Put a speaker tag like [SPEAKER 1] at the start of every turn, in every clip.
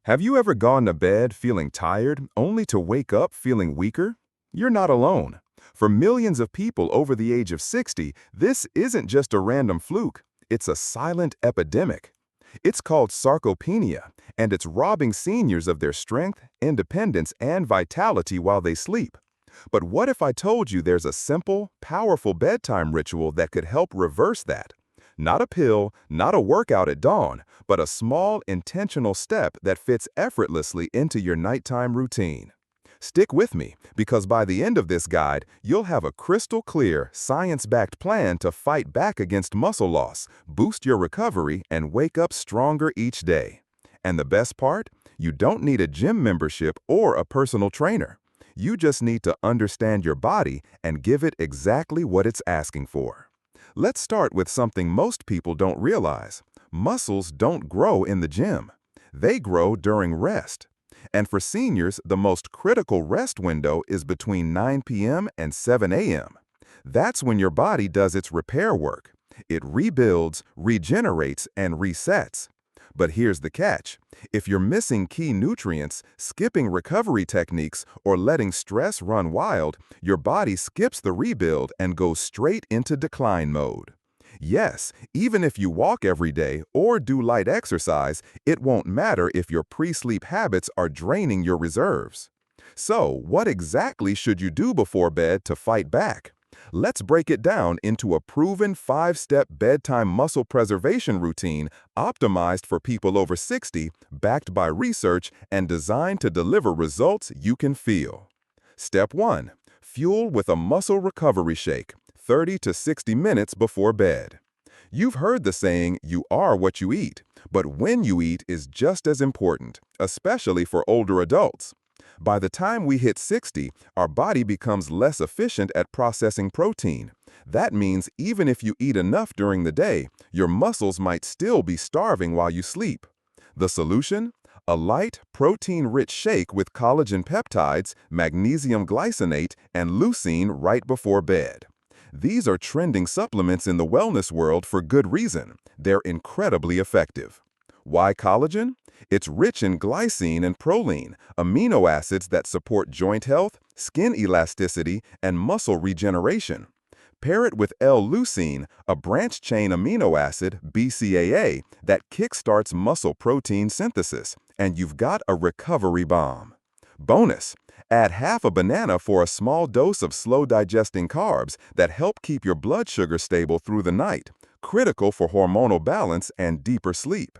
[SPEAKER 1] Have you ever gone to bed feeling tired, only to wake up feeling weaker? You're not alone. For millions of people over the age of 60, this isn't just a random fluke. It's a silent epidemic. It's called sarcopenia, and it's robbing seniors of their strength, independence, and vitality while they sleep. But what if I told you there's a simple, powerful bedtime ritual that could help reverse that? Not a pill, not a workout at dawn, but a small, intentional step that fits effortlessly into your nighttime routine. Stick with me, because by the end of this guide, you'll have a crystal clear, science-backed plan to fight back against muscle loss, boost your recovery, and wake up stronger each day. And the best part? You don't need a gym membership or a personal trainer. You just need to understand your body and give it exactly what it's asking for. Let's start with something most people don't realize. Muscles don't grow in the gym. They grow during rest. And for seniors, the most critical rest window is between 9 p.m. and 7 a.m. That's when your body does its repair work. It rebuilds, regenerates, and resets. But here's the catch. If you're missing key nutrients, skipping recovery techniques, or letting stress run wild, your body skips the rebuild and goes straight into decline mode. Yes, even if you walk every day or do light exercise, it won't matter if your pre-sleep habits are draining your reserves. So, what exactly should you do before bed to fight back? Let's break it down into a proven 5-step bedtime muscle preservation routine optimized for people over 60, backed by research, and designed to deliver results you can feel. Step 1. Fuel with a muscle recovery shake, 30 to 60 minutes before bed. You've heard the saying, "You are what you eat," but when you eat is just as important, especially for older adults. By the time we hit 60, our body becomes less efficient at processing protein. That means even if you eat enough during the day, your muscles might still be starving while you sleep. The solution? A light, protein-rich shake with collagen peptides, magnesium glycinate, and leucine right before bed. These are trending supplements in the wellness world for good reason. They're incredibly effective. Why collagen? It's rich in glycine and proline, amino acids that support joint health, skin elasticity, and muscle regeneration. Pair it with L-leucine, a branched-chain amino acid, BCAA, that kickstarts muscle protein synthesis, and you've got a recovery bomb. Bonus! Add half a banana for a small dose of slow-digesting carbs that help keep your blood sugar stable through the night, critical for hormonal balance and deeper sleep.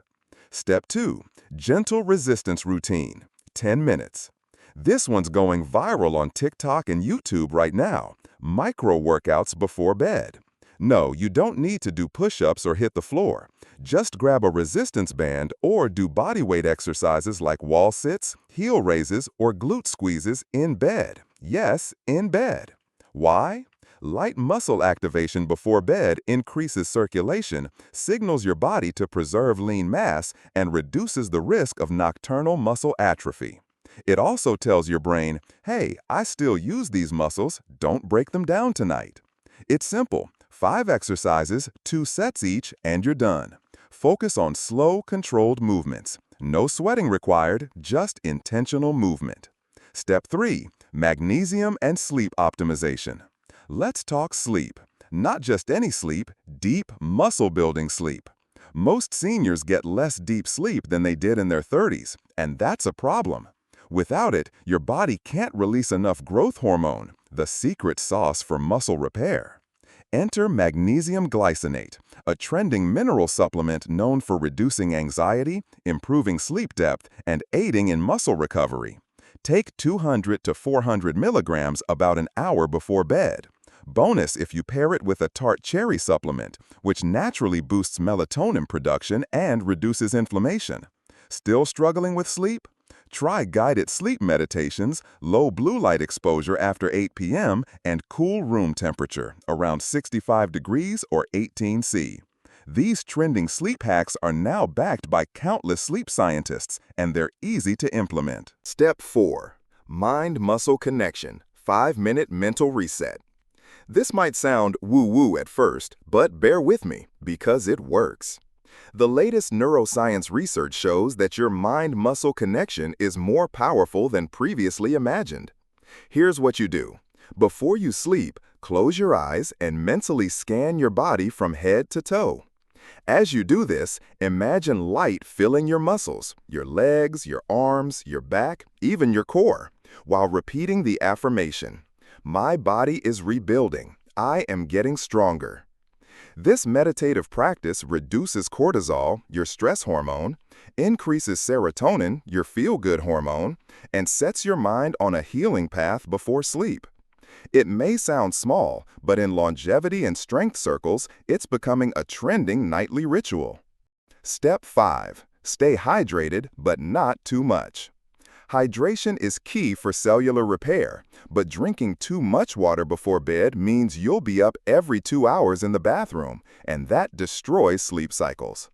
[SPEAKER 1] Step 2. Gentle resistance routine, 10 minutes. This one's going viral on TikTok and YouTube right now. Micro workouts before bed. No, you don't need to do push-ups or hit the floor. Just grab a resistance band or do bodyweight exercises like wall sits, heel raises, or glute squeezes in bed. Yes, in bed. Why? Light muscle activation before bed increases circulation, signals your body to preserve lean mass, and reduces the risk of nocturnal muscle atrophy. It also tells your brain, hey, I still use these muscles, don't break them down tonight. It's simple. 5 exercises, 2 sets each, and you're done. Focus on slow, controlled movements. No sweating required, just intentional movement. Step 3. Magnesium and sleep optimization. Let's talk sleep. Not just any sleep, deep, muscle-building sleep. Most seniors get less deep sleep than they did in their 30s, and that's a problem. Without it, your body can't release enough growth hormone, the secret sauce for muscle repair. Enter magnesium glycinate, a trending mineral supplement known for reducing anxiety, improving sleep depth, and aiding in muscle recovery. Take 200 to 400 milligrams about an hour before bed. Bonus if you pair it with a tart cherry supplement, which naturally boosts melatonin production and reduces inflammation. Still struggling with sleep? Try guided sleep meditations, low blue light exposure after 8 p.m., and cool room temperature, around 65 degrees or 18 C. These trending sleep hacks are now backed by countless sleep scientists, and they're easy to implement. Step 4. Mind-muscle connection, 5-minute mental reset. This might sound woo-woo at first, but bear with me, because it works. The latest neuroscience research shows that your mind-muscle connection is more powerful than previously imagined. Here's what you do. Before you sleep, close your eyes and mentally scan your body from head to toe. As you do this, imagine light filling your muscles, your legs, your arms, your back, even your core, while repeating the affirmation, "My body is rebuilding. I am getting stronger." This meditative practice reduces cortisol, your stress hormone, increases serotonin, your feel-good hormone, and sets your mind on a healing path before sleep. It may sound small, but in longevity and strength circles, it's becoming a trending nightly ritual. Step 5. Stay hydrated, but not too much. Hydration is key for cellular repair, but drinking too much water before bed means you'll be up every 2 hours in the bathroom, and that destroys sleep cycles.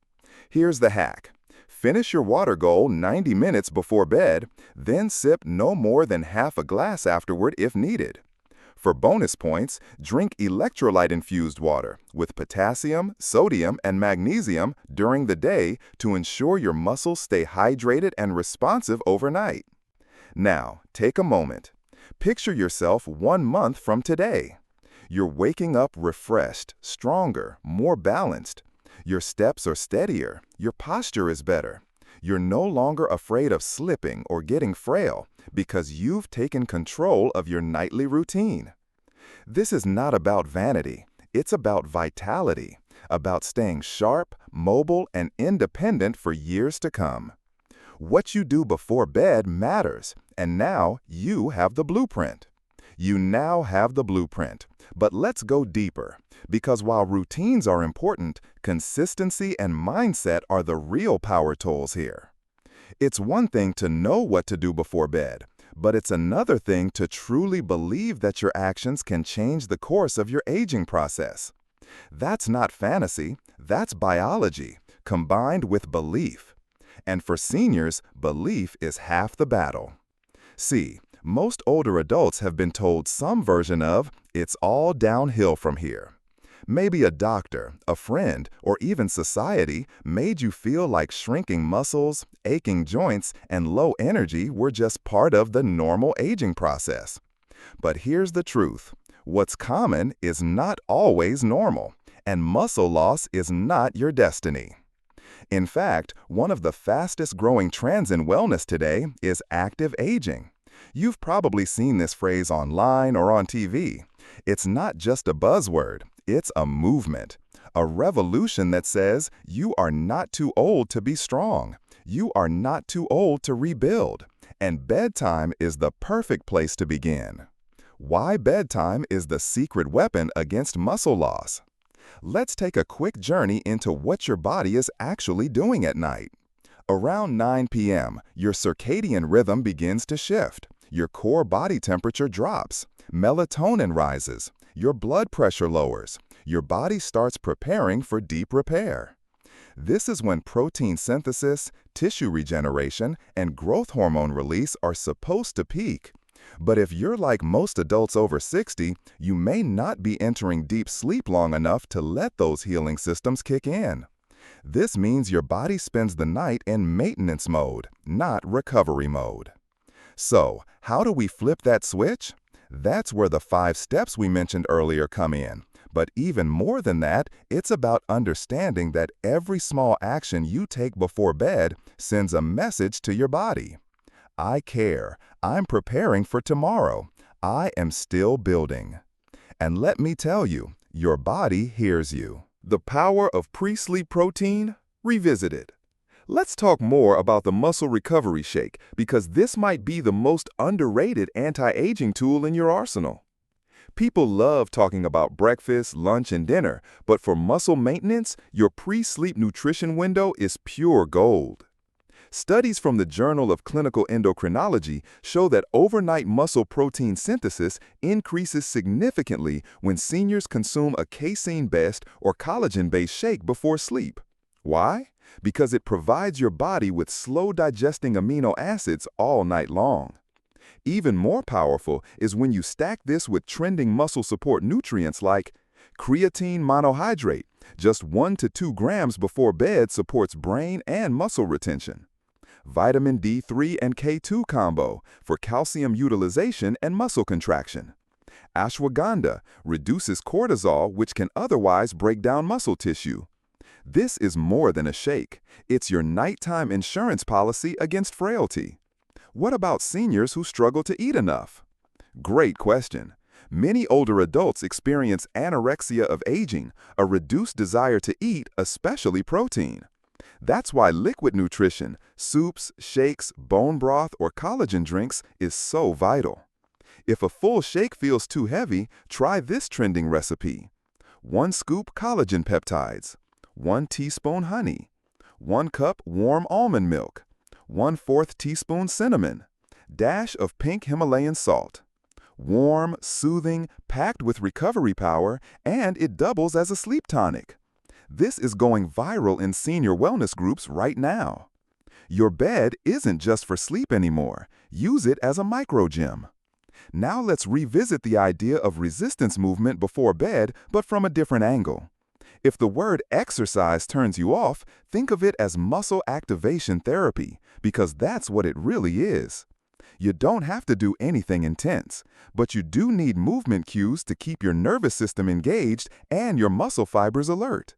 [SPEAKER 1] Here's the hack. Finish your water goal 90 minutes before bed, then sip no more than half a glass afterward if needed. For bonus points, drink electrolyte-infused water with potassium, sodium, and magnesium during the day to ensure your muscles stay hydrated and responsive overnight. Now, take a moment. Picture yourself 1 month from today. You're waking up refreshed, stronger, more balanced. Your steps are steadier. Your posture is better. You're no longer afraid of slipping or getting frail because you've taken control of your nightly routine. This is not about vanity. It's about vitality, about staying sharp, mobile, and independent for years to come. What you do before bed matters, and now you have the blueprint. You now have the blueprint. But let's go deeper, because while routines are important, consistency and mindset are the real power tools here. It's one thing to know what to do before bed, but it's another thing to truly believe that your actions can change the course of your aging process. That's not fantasy, that's biology, combined with belief. And for seniors, belief is half the battle. See, most older adults have been told some version of, "It's all downhill from here." Maybe a doctor, a friend, or even society made you feel like shrinking muscles, aching joints, and low energy were just part of the normal aging process. But here's the truth. What's common is not always normal, and muscle loss is not your destiny. In fact, one of the fastest growing trends in wellness today is active aging. You've probably seen this phrase online or on TV. It's not just a buzzword, it's a movement, a revolution that says you are not too old to be strong, you are not too old to rebuild, and bedtime is the perfect place to begin. Why bedtime is the secret weapon against muscle loss. Let's take a quick journey into what your body is actually doing at night. Around 9 p.m., your circadian rhythm begins to shift. Your core body temperature drops. Melatonin rises. Your blood pressure lowers. Your body starts preparing for deep repair. This is when protein synthesis, tissue regeneration, and growth hormone release are supposed to peak. But if you're like most adults over 60, you may not be entering deep sleep long enough to let those healing systems kick in. This means your body spends the night in maintenance mode, not recovery mode. So, how do we flip that switch? That's where the 5 steps we mentioned earlier come in. But even more than that, it's about understanding that every small action you take before bed sends a message to your body. I care. I'm preparing for tomorrow. I am still building. And let me tell you, your body hears you. The power of pre-sleep protein? Revisited. Let's talk more about the Muscle Recovery Shake because this might be the most underrated anti-aging tool in your arsenal. People love talking about breakfast, lunch, and dinner, but for muscle maintenance, your pre-sleep nutrition window is pure gold. Studies from the Journal of Clinical Endocrinology show that overnight muscle protein synthesis increases significantly when seniors consume a casein-based or collagen-based shake before sleep. Why? Because it provides your body with slow-digesting amino acids all night long. Even more powerful is when you stack this with trending muscle support nutrients like creatine monohydrate, Just 1 to 2 grams before bed supports brain and muscle retention. Vitamin D3 and K2 combo for calcium utilization and muscle contraction. Ashwagandha reduces cortisol, which can otherwise break down muscle tissue. This is more than a shake. It's your nighttime insurance policy against frailty. What about seniors who struggle to eat enough? Great question. Many older adults experience anorexia of aging, a reduced desire to eat, especially protein. That's why liquid nutrition, soups, shakes, bone broth, or collagen drinks is so vital. If a full shake feels too heavy, try this trending recipe. 1 scoop collagen peptides, 1 teaspoon honey, 1 cup warm almond milk, 1/4 teaspoon cinnamon, dash of pink Himalayan salt. Warm, soothing, packed with recovery power, and it doubles as a sleep tonic. This is going viral in senior wellness groups right now. Your bed isn't just for sleep anymore. Use it as a micro gym. Now let's revisit the idea of resistance movement before bed, but from a different angle. If the word exercise turns you off, think of it as muscle activation therapy, because that's what it really is. You don't have to do anything intense, but you do need movement cues to keep your nervous system engaged and your muscle fibers alert.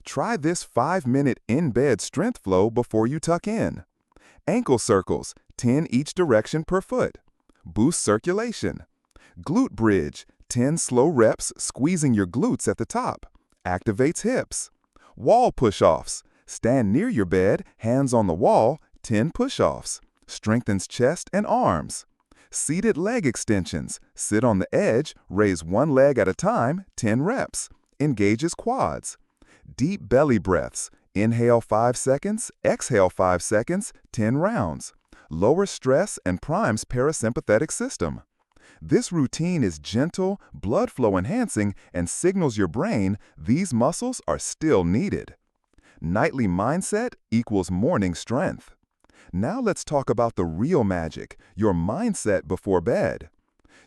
[SPEAKER 1] Try this 5-minute in-bed strength flow before you tuck in. Ankle circles, 10 each direction per foot. Boost circulation. Glute bridge, 10 slow reps squeezing your glutes at the top. Activates hips. Wall push-offs. Stand near your bed, hands on the wall, 10 push-offs. Strengthens chest and arms. Seated leg extensions. Sit on the edge, raise 1 leg at a time, 10 reps. Engages quads. Deep belly breaths. Inhale 5 seconds, exhale 5 seconds, 10 rounds. Lowers stress and primes parasympathetic system. This routine is gentle, blood flow enhancing, and signals your brain these muscles are still needed. Nightly mindset equals morning strength. Now let's talk about the real magic, your mindset before bed.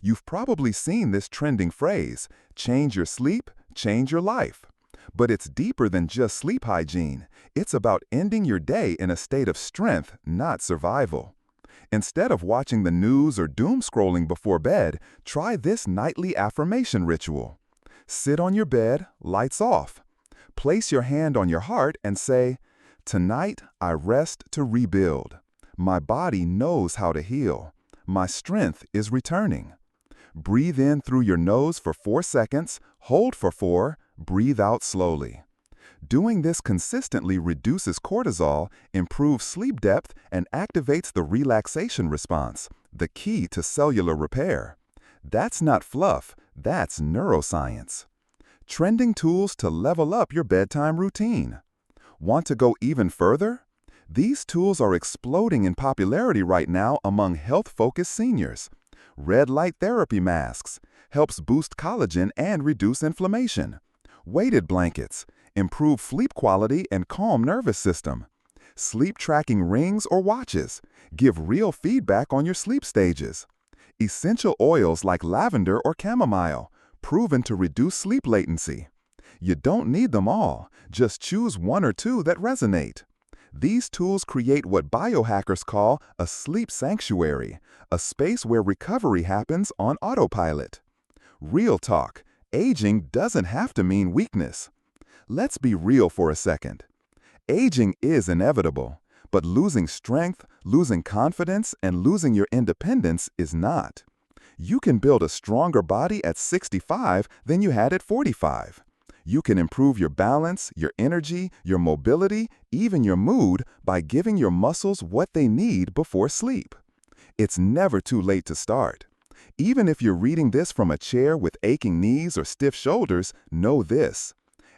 [SPEAKER 1] You've probably seen this trending phrase, change your sleep, change your life. But it's deeper than just sleep hygiene. It's about ending your day in a state of strength, not survival. Instead of watching the news or doom scrolling before bed, try this nightly affirmation ritual. Sit on your bed, lights off. Place your hand on your heart and say, "Tonight, I rest to rebuild. My body knows how to heal. My strength is returning." Breathe in through your nose for 4 seconds, hold for 4, breathe out slowly. Doing this consistently reduces cortisol, improves sleep depth, and activates the relaxation response, the key to cellular repair. That's not fluff, that's neuroscience. Trending tools to level up your bedtime routine. Want to go even further? These tools are exploding in popularity right now among health-focused seniors. Red light therapy masks helps boost collagen and reduce inflammation. Weighted blankets improve sleep quality and calm nervous system. Sleep tracking rings or watches give real feedback on your sleep stages. Essential oils like lavender or chamomile proven to reduce sleep latency. You don't need them all, just choose 1 or 2 that resonate. These tools create what biohackers call a sleep sanctuary, a space where recovery happens on autopilot. Real talk, aging doesn't have to mean weakness. Let's be real for a second. Aging is inevitable, but losing strength, losing confidence, and losing your independence is not. You can build a stronger body at 65 than you had at 45. You can improve your balance, your energy, your mobility, even your mood by giving your muscles what they need before sleep. It's never too late to start. Even if you're reading this from a chair with aching knees or stiff shoulders, know this.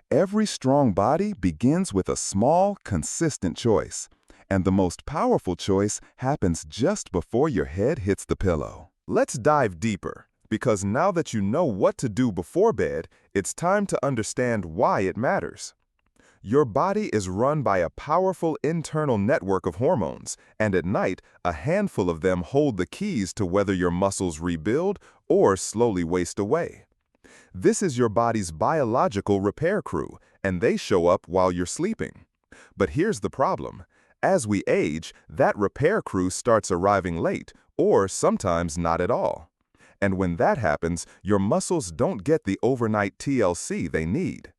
[SPEAKER 1] Every strong body begins with a small, consistent choice. And the most powerful choice happens just before your head hits the pillow. Let's dive deeper, because now that you know what to do before bed, it's time to understand why it matters. Your body is run by a powerful internal network of hormones, and at night, a handful of them hold the keys to whether your muscles rebuild or slowly waste away. This is your body's biological repair crew, and they show up while you're sleeping. But here's the problem. As we age, that repair crew starts arriving late, or sometimes not at all. And when that happens, your muscles don't get the overnight TLC they need.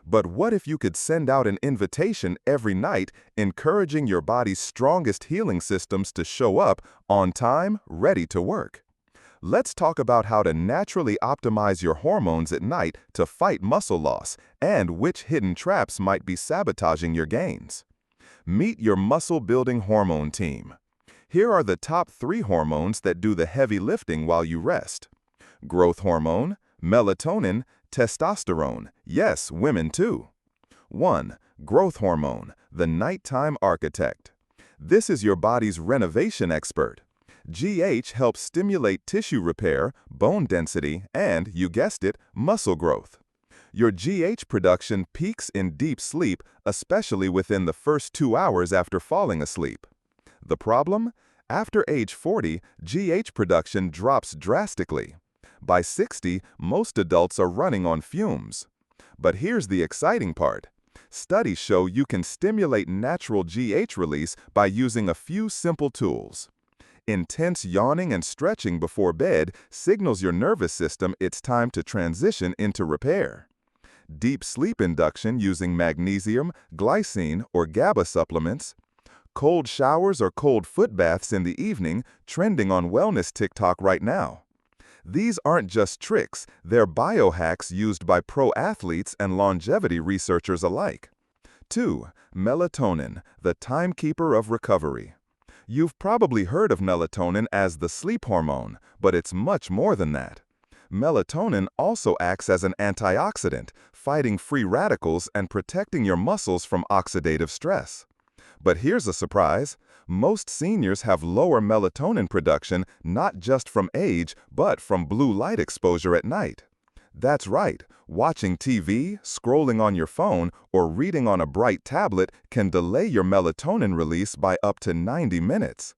[SPEAKER 1] But what if you could send out an invitation every night, encouraging your body's strongest healing systems to show up on time, ready to work? Let's talk about how to naturally optimize your hormones at night to fight muscle loss and which hidden traps might be sabotaging your gains. Meet your muscle-building hormone team. Here are the top 3 hormones that do the heavy lifting while you rest. Growth hormone, melatonin, testosterone. Yes, women too. 1. Growth hormone, the nighttime architect. This is your body's renovation expert. GH helps stimulate tissue repair, bone density, and, you guessed it, muscle growth. Your GH production peaks in deep sleep, especially within the first 2 hours after falling asleep. The problem? After age 40, GH production drops drastically. By 60, most adults are running on fumes. But here's the exciting part. Studies show you can stimulate natural GH release by using a few simple tools. Intense yawning and stretching before bed signals your nervous system it's time to transition into repair. Deep sleep induction using magnesium, glycine, or GABA supplements. Cold showers or cold foot baths in the evening, trending on wellness TikTok right now. These aren't just tricks, they're biohacks used by pro athletes and longevity researchers alike. 2. Melatonin, the timekeeper of recovery. You've probably heard of melatonin as the sleep hormone, but it's much more than that. Melatonin also acts as an antioxidant, fighting free radicals and protecting your muscles from oxidative stress. But here's a surprise. Most seniors have lower melatonin production not just from age, but from blue light exposure at night. That's right, watching TV, scrolling on your phone, or reading on a bright tablet can delay your melatonin release by up to 90 minutes.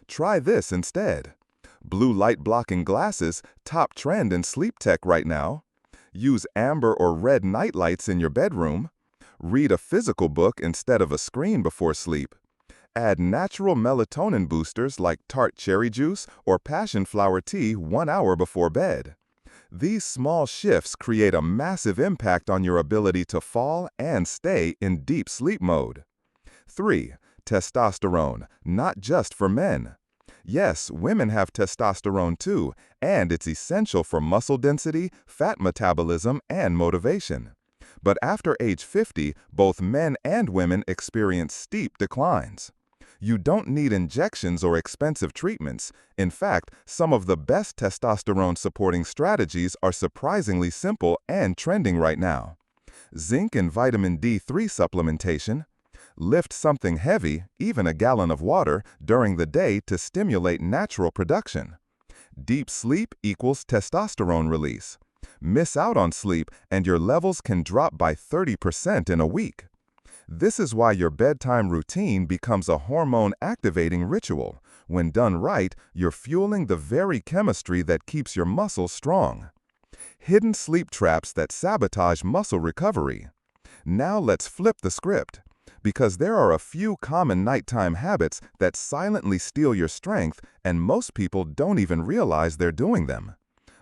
[SPEAKER 1] Try this instead. Blue light blocking glasses, top trend in sleep tech right now. Use amber or red night lights in your bedroom. Read a physical book instead of a screen before sleep. Add natural melatonin boosters like tart cherry juice or passion flower tea 1 hour before bed. These small shifts create a massive impact on your ability to fall and stay in deep sleep mode. 3. Testosterone, not just for men. Yes, women have testosterone too, and it's essential for muscle density, fat metabolism, and motivation. But after age 50, both men and women experience steep declines. You don't need injections or expensive treatments. In fact, some of the best testosterone-supporting strategies are surprisingly simple and trending right now. Zinc and vitamin D3 supplementation. Lift something heavy, even a gallon of water, during the day to stimulate natural production. Deep sleep equals testosterone release. Miss out on sleep and your levels can drop by 30% in a week. This is why your bedtime routine becomes a hormone-activating ritual. When done right, you're fueling the very chemistry that keeps your muscles strong. Hidden sleep traps that sabotage muscle recovery. Now let's flip the script. Because there are a few common nighttime habits that silently steal your strength, and most people don't even realize they're doing them.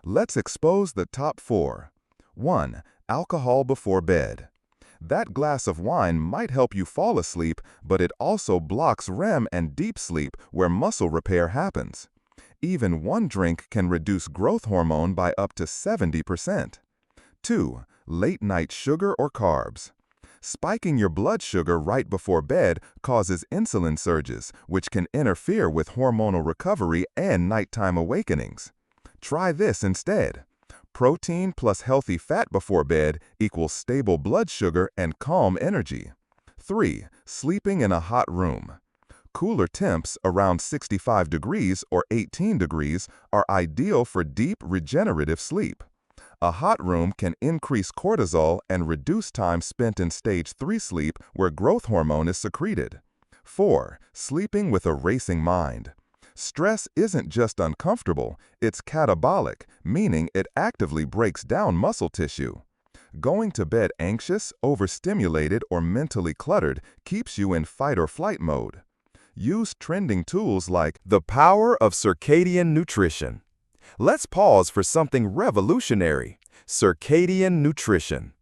[SPEAKER 1] Let's expose the top 4. 1. Alcohol before bed. That glass of wine might help you fall asleep, but it also blocks REM and deep sleep where muscle repair happens. Even one drink can reduce growth hormone by up to 70%. 2. Late-night sugar or carbs. Spiking your blood sugar right before bed causes insulin surges, which can interfere with hormonal recovery and nighttime awakenings. Try this instead. Protein plus healthy fat before bed equals stable blood sugar and calm energy. 3. Sleeping in a hot room. Cooler temps around 65 degrees or 18 degrees are ideal for deep regenerative sleep. A hot room can increase cortisol and reduce time spent in stage 3 sleep where growth hormone is secreted. 4. Sleeping with a racing mind. Stress isn't just uncomfortable, it's catabolic, meaning it actively breaks down muscle tissue. Going to bed anxious, overstimulated, or mentally cluttered keeps you in fight or flight mode. Use trending tools like the power of circadian nutrition. Let's pause for something revolutionary: circadian nutrition.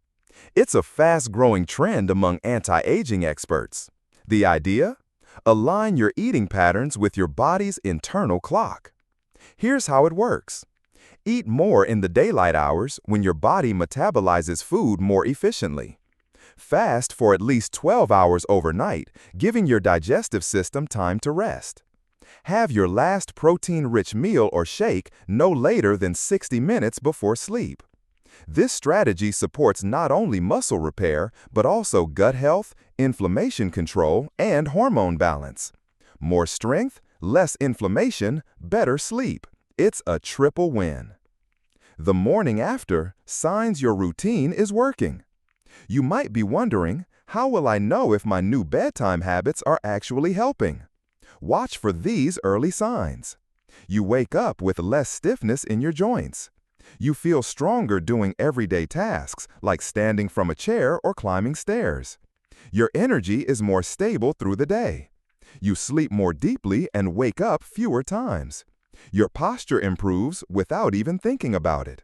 [SPEAKER 1] It's a fast-growing trend among anti-aging experts. The idea? Align your eating patterns with your body's internal clock. Here's how it works. Eat more in the daylight hours when your body metabolizes food more efficiently. Fast for at least 12 hours overnight, giving your digestive system time to rest. Have your last protein-rich meal or shake no later than 60 minutes before sleep. This strategy supports not only muscle repair, but also gut health, inflammation control, and hormone balance. More strength, less inflammation, better sleep. It's a triple win. The morning after, signs your routine is working. You might be wondering, how will I know if my new bedtime habits are actually helping? Watch for these early signs. You wake up with less stiffness in your joints. You feel stronger doing everyday tasks like standing from a chair or climbing stairs. Your energy is more stable through the day. You sleep more deeply and wake up fewer times. Your posture improves without even thinking about it.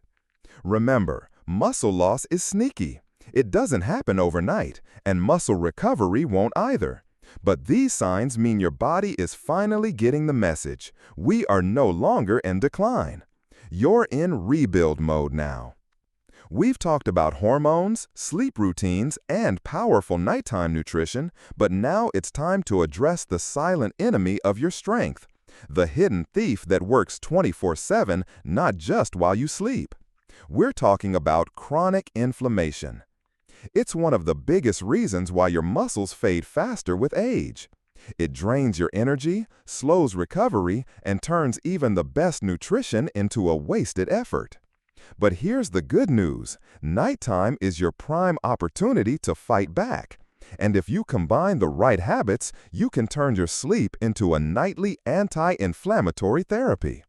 [SPEAKER 1] Remember, muscle loss is sneaky. It doesn't happen overnight, and muscle recovery won't either. But these signs mean your body is finally getting the message: we are no longer in decline. You're in rebuild mode now. We've talked about hormones, sleep routines, and powerful nighttime nutrition, but now it's time to address the silent enemy of your strength, the hidden thief that works 24/7, not just while you sleep. We're talking about chronic inflammation. It's one of the biggest reasons why your muscles fade faster with age. It drains your energy, slows recovery, and turns even the best nutrition into a wasted effort. But here's the good news: nighttime is your prime opportunity to fight back. And if you combine the right habits, you can turn your sleep into a nightly anti-inflammatory therapy.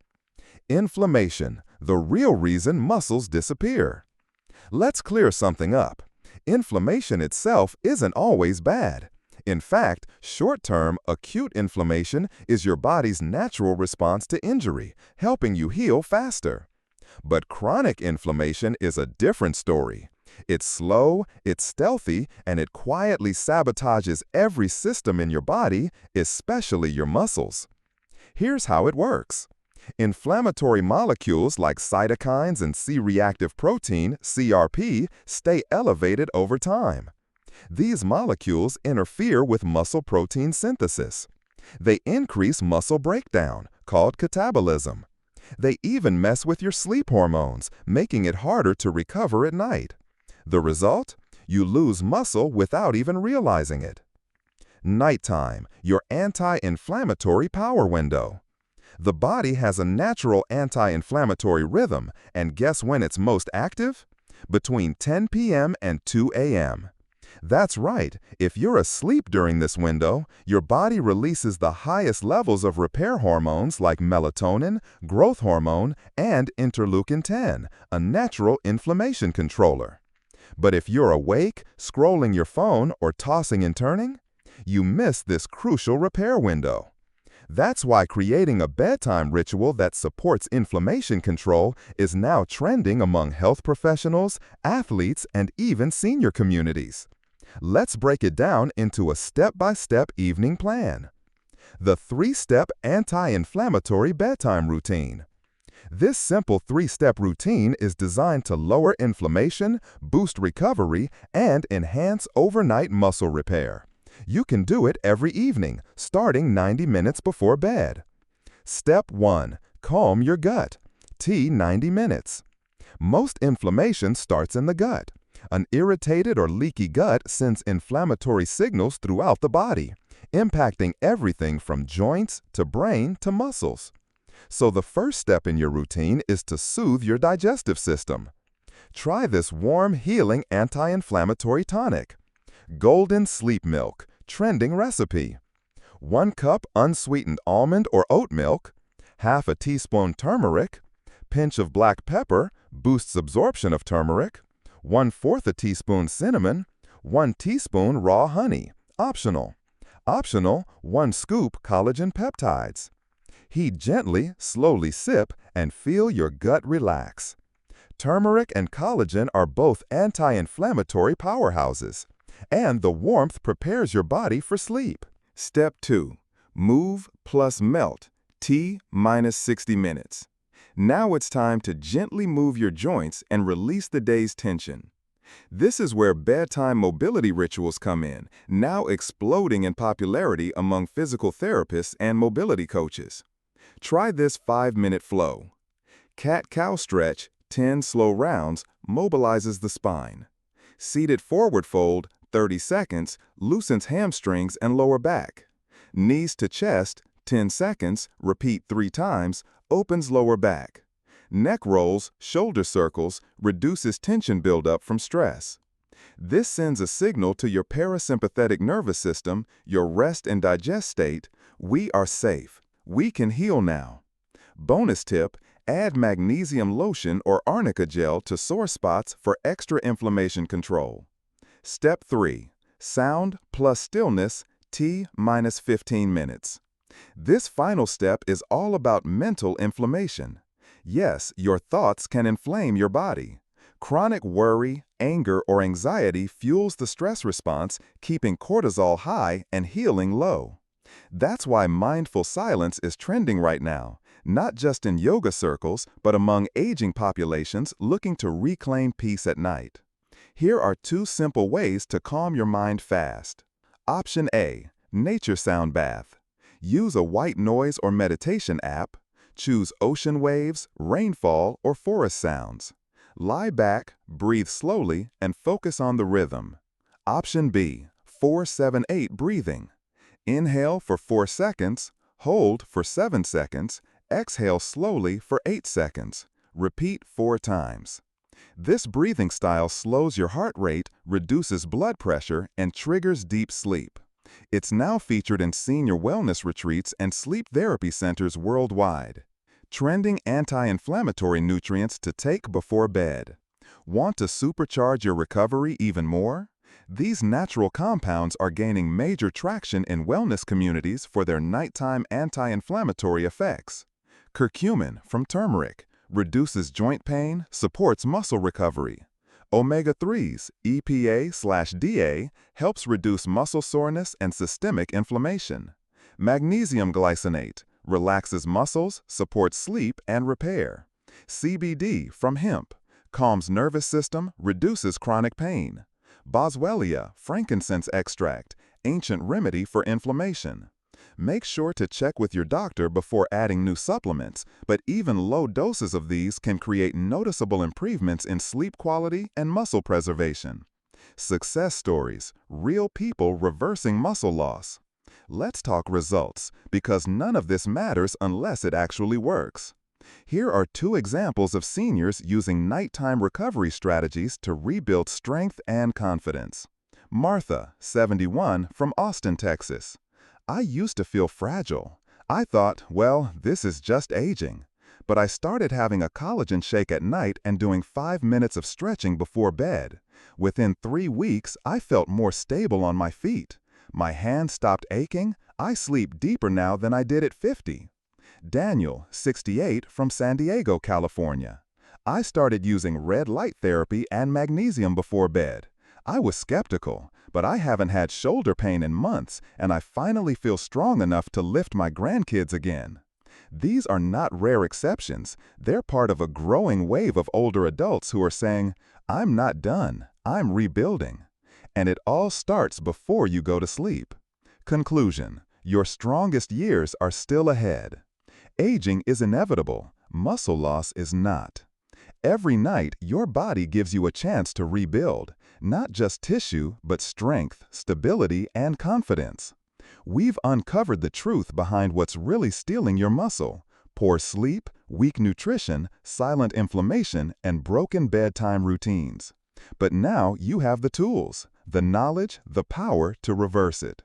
[SPEAKER 1] Inflammation, the real reason muscles disappear. Let's clear something up. Inflammation itself isn't always bad. In fact, short-term, acute inflammation is your body's natural response to injury, helping you heal faster. But chronic inflammation is a different story. It's slow, it's stealthy, and it quietly sabotages every system in your body, especially your muscles. Here's how it works. Inflammatory molecules like cytokines and C-reactive protein, CRP, stay elevated over time. These molecules interfere with muscle protein synthesis. They increase muscle breakdown, called catabolism. They even mess with your sleep hormones, making it harder to recover at night. The result? You lose muscle without even realizing it. Nighttime, your anti-inflammatory power window. The body has a natural anti-inflammatory rhythm, and guess when it's most active? Between 10 p.m. and 2 a.m. That's right, if you're asleep during this window, your body releases the highest levels of repair hormones like melatonin, growth hormone, and interleukin-10, a natural inflammation controller. But if you're awake, scrolling your phone, or tossing and turning, you miss this crucial repair window. That's why creating a bedtime ritual that supports inflammation control is now trending among health professionals, athletes, and even senior communities. Let's break it down into a step-by-step evening plan. The 3-step anti-inflammatory bedtime routine. This simple 3-step routine is designed to lower inflammation, boost recovery, and enhance overnight muscle repair. You can do it every evening, starting 90 minutes before bed. Step 1. Calm your gut. Tea 90 minutes. Most inflammation starts in the gut. An irritated or leaky gut sends inflammatory signals throughout the body, impacting everything from joints to brain to muscles. So the first step in your routine is to soothe your digestive system. Try this warm, healing anti-inflammatory tonic. Golden Sleep Milk, trending recipe. 1 cup unsweetened almond or oat milk, half a teaspoon turmeric, pinch of black pepper, boosts absorption of turmeric,
[SPEAKER 2] 1/4 a teaspoon cinnamon, 1 teaspoon raw honey, optional. Optional, 1 scoop collagen peptides. Heat gently, slowly sip, and feel your gut relax. Turmeric and collagen are both anti-inflammatory powerhouses, and the warmth prepares your body for sleep.
[SPEAKER 1] Step 2. Move plus melt, T minus 60 minutes. Now it's time to gently move your joints and release the day's tension. This is where bedtime mobility rituals come in, now exploding in popularity among physical therapists and mobility coaches. Try this 5-minute flow. Cat-cow stretch, 10 slow rounds, mobilizes the spine. Seated forward fold, 30 seconds, loosens hamstrings and lower back. Knees to chest, 10 seconds, repeat 3 times, opens lower back. Neck rolls, shoulder circles, reduces tension buildup from stress. This sends a signal to your parasympathetic nervous system, your rest and digest state: we are safe. We can heal now. Bonus tip: add magnesium lotion or arnica gel to sore spots for extra inflammation control. Step 3. Sound plus stillness, T minus 15 minutes. This final step is all about mental inflammation. Yes, your thoughts can inflame your body. Chronic worry, anger, or anxiety fuels the stress response, keeping cortisol high and healing low. That's why mindful silence is trending right now, not just in yoga circles, but among aging populations looking to reclaim peace at night. Here are 2 simple ways to calm your mind fast. Option A. Nature sound bath. Use a white noise or meditation app. Choose ocean waves, rainfall, or forest sounds. Lie back, breathe slowly, and focus on the rhythm. Option B. 4-7-8 breathing. Inhale for 4 seconds, hold for 7 seconds, exhale slowly for 8 seconds. Repeat 4 times. This breathing style slows your heart rate, reduces blood pressure, and triggers deep sleep. It's now featured in senior wellness retreats and sleep therapy centers worldwide. Trending anti-inflammatory nutrients to take before bed. Want to supercharge your recovery even more? These natural compounds are gaining major traction in wellness communities for their nighttime anti-inflammatory effects. Curcumin from turmeric reduces joint pain, supports muscle recovery. Omega-3s, EPA/DA, helps reduce muscle soreness and systemic inflammation. Magnesium glycinate relaxes muscles, supports sleep and repair. CBD from hemp calms nervous system, reduces chronic pain. Boswellia, frankincense extract, ancient remedy for inflammation. Make sure to check with your doctor before adding new supplements, but even low doses of these can create noticeable improvements in sleep quality and muscle preservation. Success stories, real people reversing muscle loss. Let's talk results, because none of this matters unless it actually works. Here are 2 examples of seniors using nighttime recovery strategies to rebuild strength and confidence. Martha, 71, from Austin, Texas. I used to feel fragile. I thought, well, this is just aging. But I started having a collagen shake at night and doing 5 minutes of stretching before bed. Within 3 weeks, I felt more stable on my feet. My hands stopped aching. I sleep deeper now than I did at 50. Daniel, 68, from San Diego, California. I started using red light therapy and magnesium before bed. I was skeptical, but I haven't had shoulder pain in months, and I finally feel strong enough to lift my grandkids again. These are not rare exceptions. They're part of a growing wave of older adults who are saying, I'm not done, I'm rebuilding. And it all starts before you go to sleep. Conclusion: your strongest years are still ahead. Aging is inevitable. Muscle loss is not. Every night, your body gives you a chance to rebuild, not just tissue, but strength, stability, and confidence. We've uncovered the truth behind what's really stealing your muscle: poor sleep, weak nutrition, silent inflammation, and broken bedtime routines. But now you have the tools, the knowledge, the power to reverse it.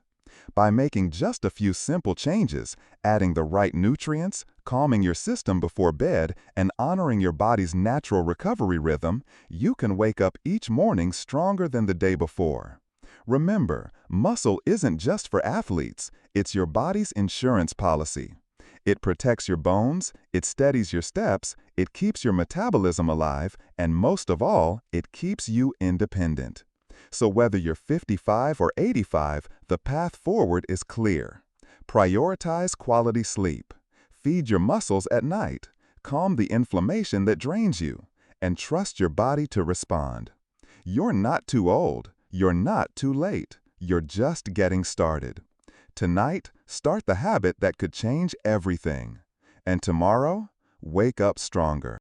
[SPEAKER 2] By making just a few simple changes, adding the right nutrients, calming your system before bed, and honoring your body's natural recovery rhythm, you can wake up each morning stronger than the day before. Remember, muscle isn't just for athletes, it's your body's insurance policy. It protects your bones, it steadies your steps, it keeps your metabolism alive, and most of all, it keeps you independent. So whether you're 55 or 85, the path forward is clear. Prioritize quality sleep. Feed your muscles at night. Calm the inflammation that drains you. And trust your body to respond. You're not too old. You're not too late. You're just getting started. Tonight, start the habit that could change everything. And tomorrow, wake up stronger.